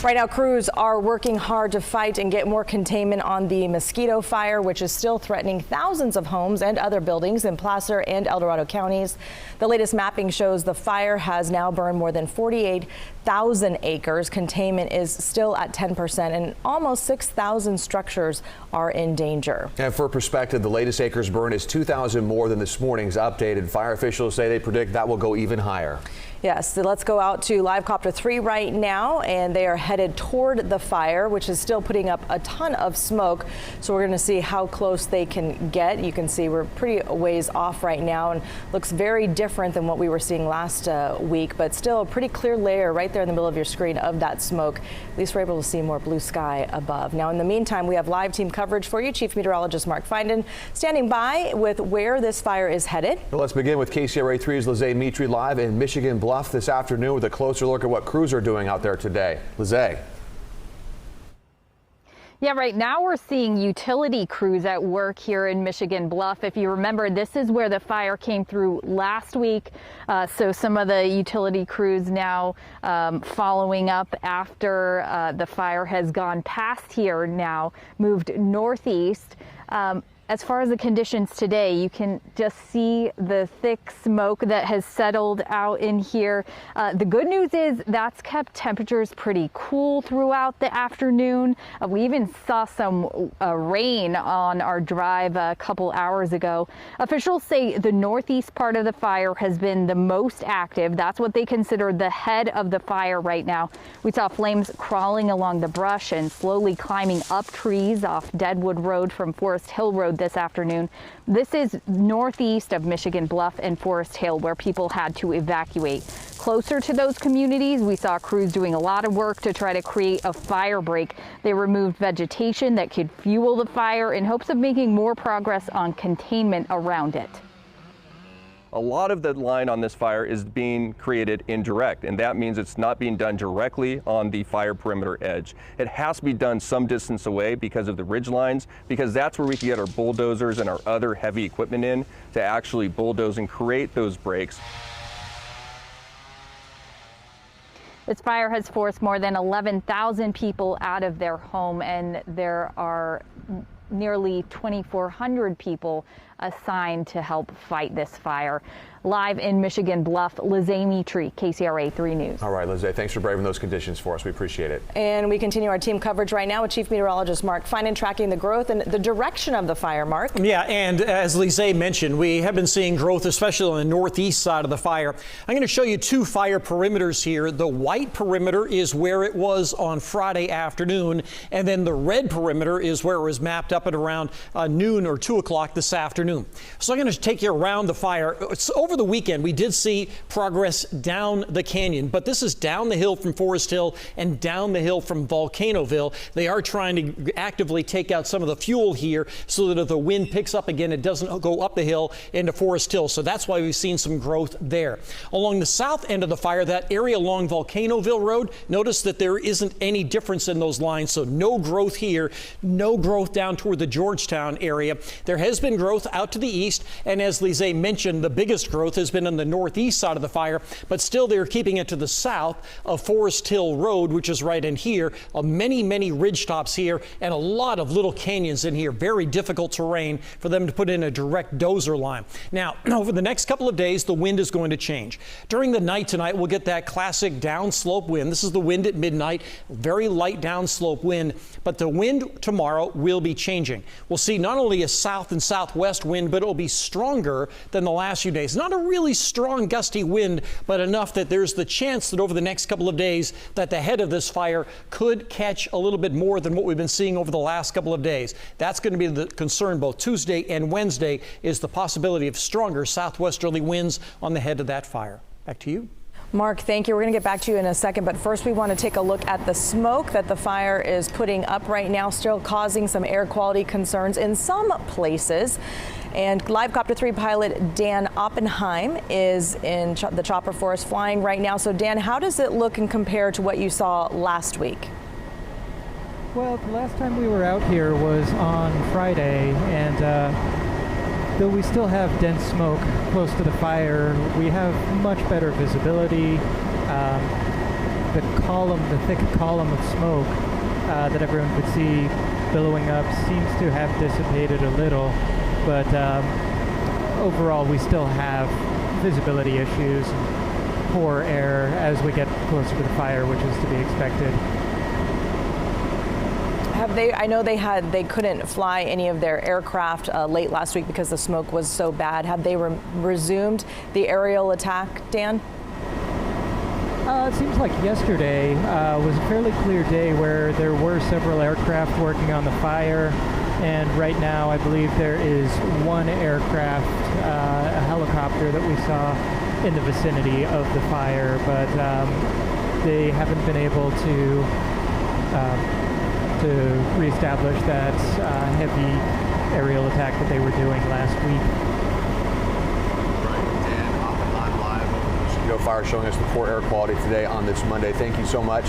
Right now, crews are working hard to fight and get more containment on the mosquito fire, which is still threatening thousands of homes and other buildings in Placer and El Dorado counties. The latest mapping shows the fire has now burned more than 48,000 acres. Containment is still at 10%, and almost 6,000 structures are in danger. And for perspective, the latest acres burn is 2,000 more than this morning's updated. Fire officials say they predict that will go even higher. Yes, so let's go out to Live Copter 3 right now, and they are headed toward the fire, which is still putting up a ton of smoke. So we're going to see how close they can get. You can see we're pretty ways off right now, and looks very different than what we were seeing last week, but still a pretty clear layer right there in the middle of your screen of that smoke. At least we're able to see more blue sky above. Now, in the meantime, we have live team coverage for you. Chief Meteorologist Mark Finden standing by with where this fire is headed. Well, let's begin with KCRA 3's Lizzie Mitri live in Michigan Bluff this afternoon with a closer look at what crews are doing out there today. Lizzie. Yeah, right now we're seeing utility crews at work here in Michigan Bluff. If you remember, this is where the fire came through last week. So some of the utility crews now following up after the fire has gone past here now, moved northeast. As far as the conditions today, you can just see the thick smoke that has settled out in here. The good news is that's kept temperatures pretty cool throughout the afternoon. We even saw some rain on our drive a couple hours ago. Officials say the northeast part of the fire has been the most active. That's what they consider the head of the fire right now. We saw flames crawling along the brush and slowly climbing up trees off Deadwood Road from Forest Hill Road this afternoon. This is northeast of Michigan Bluff and Forest Hill, where people had to evacuate. Closer to those communities, we saw crews doing a lot of work to try to create a fire break. They removed vegetation that could fuel the fire in hopes of making more progress on containment around it. A lot of the line on this fire is being created indirect, and that means it's not being done directly on the fire perimeter edge. It has to be done some distance away because of the ridge lines, because that's where we can get our bulldozers and our other heavy equipment in to actually bulldoze and create those breaks. This fire has forced more than 11,000 people out of their home, and there are nearly 2,400 people assigned to help fight this fire. Live in Michigan Bluff, Lizzie Mitri, KCRA 3 News. All right, Lizzie, thanks for braving those conditions for us. We appreciate it. And we continue our team coverage right now with Chief Meteorologist Mark Finden tracking the growth and the direction of the fire, Mark. Yeah, and as Lizzie mentioned, we have been seeing growth, especially on the northeast side of the fire. I'm going to show you two fire perimeters here. The white perimeter is where it was on Friday afternoon, and then the red perimeter is where it was mapped up at around noon or 2 o'clock this afternoon. So I'm going to take you around the fire. It's over the weekend, we did see progress down the canyon, but this is down the hill from Forest Hill and down the hill from Volcanoville. They are trying to actively take out some of the fuel here so that if the wind picks up again, it doesn't go up the hill into Forest Hill. So that's why we've seen some growth there. Along the south end of the fire, that area along Volcanoville Road, notice that there isn't any difference in those lines. So no growth here, no growth down toward the Georgetown area. There has been growth out to the east, and as Lizzie mentioned, the biggest growth has been on the northeast side of the fire, but still they're keeping it to the south of Forest Hill Road, which is right in here. Many ridge tops here and a lot of little canyons in here. Very difficult terrain for them to put in a direct dozer line. Now, over the next couple of days, the wind is going to change. During the night tonight, we'll get that classic downslope wind. This is the wind at midnight, very light downslope wind, but the wind tomorrow will be changing. We'll see not only a south and southwest wind, but it will be stronger than the last few days. Not a really strong gusty wind, but enough that there's the chance that over the next couple of days that the head of this fire could catch a little bit more than what we've been seeing over the last couple of days. That's going to be the concern both Tuesday and Wednesday, is the possibility of stronger southwesterly winds on the head of that fire. Back to you. Mark, thank you. We're going to get back to you in a second, but first we want to take a look at the smoke that the fire is putting up right now, still causing some air quality concerns in some places. And Live Copter 3 pilot Dan Oppenheim is in the chopper for us flying right now. So Dan, how does it look and compare to what you saw last week? Well, the last time we were out here was on Friday, and though we still have dense smoke close to the fire, we have much better visibility. The the thick column of smoke that everyone could see billowing up seems to have dissipated a little, but overall we still have visibility issues and poor air as we get closer to the fire, which is to be expected. I know they couldn't fly any of their aircraft late last week because the smoke was so bad. Have they resumed the aerial attack, Dan? It seems like yesterday was a fairly clear day where there were several aircraft working on the fire, and right now I believe there is one aircraft, a helicopter that we saw in the vicinity of the fire, but they haven't been able to reestablish that heavy aerial attack that they were doing last week. Fire showing us the poor air quality today on this Monday. Thank you so much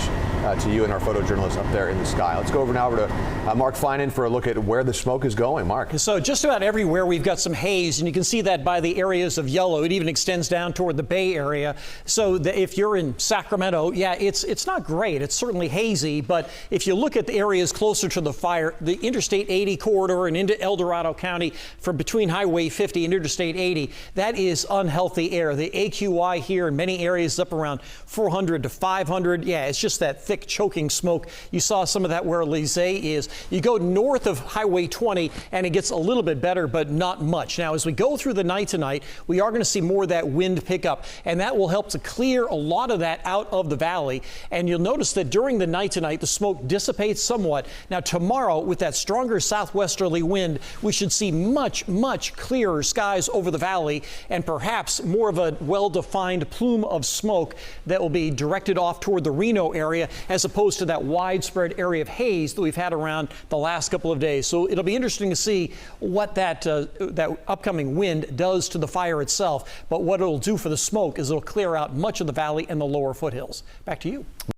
to you and our photojournalists up there in the sky. Let's go over now to Mark Finan for a look at where the smoke is going. Mark. So just about everywhere we've got some haze, and you can see that by the areas of yellow. It even extends down toward the Bay Area. So if you're in Sacramento, yeah, it's not great. It's certainly hazy, but if you look at the areas closer to the fire, the Interstate 80 corridor and into El Dorado County from between Highway 50 and Interstate 80, that is unhealthy air. The AQI here in many areas is up around 400 to 500. Yeah, it's just that thick choking smoke. You saw some of that where Lizette is. You go north of Highway 20 and it gets a little bit better, but not much. Now, as we go through the night tonight, we are going to see more of that wind pick up, and that will help to clear a lot of that out of the valley. And you'll notice that during the night tonight, the smoke dissipates somewhat. Now, tomorrow, with that stronger southwesterly wind, we should see much, much clearer skies over the valley and perhaps more of a well-defined plume of smoke that will be directed off toward the Reno area, as opposed to that widespread area of haze that we've had around the last couple of days. So it'll be interesting to see what that upcoming wind does to the fire itself. But what it'll do for the smoke is it'll clear out much of the valley and the lower foothills. Back to you.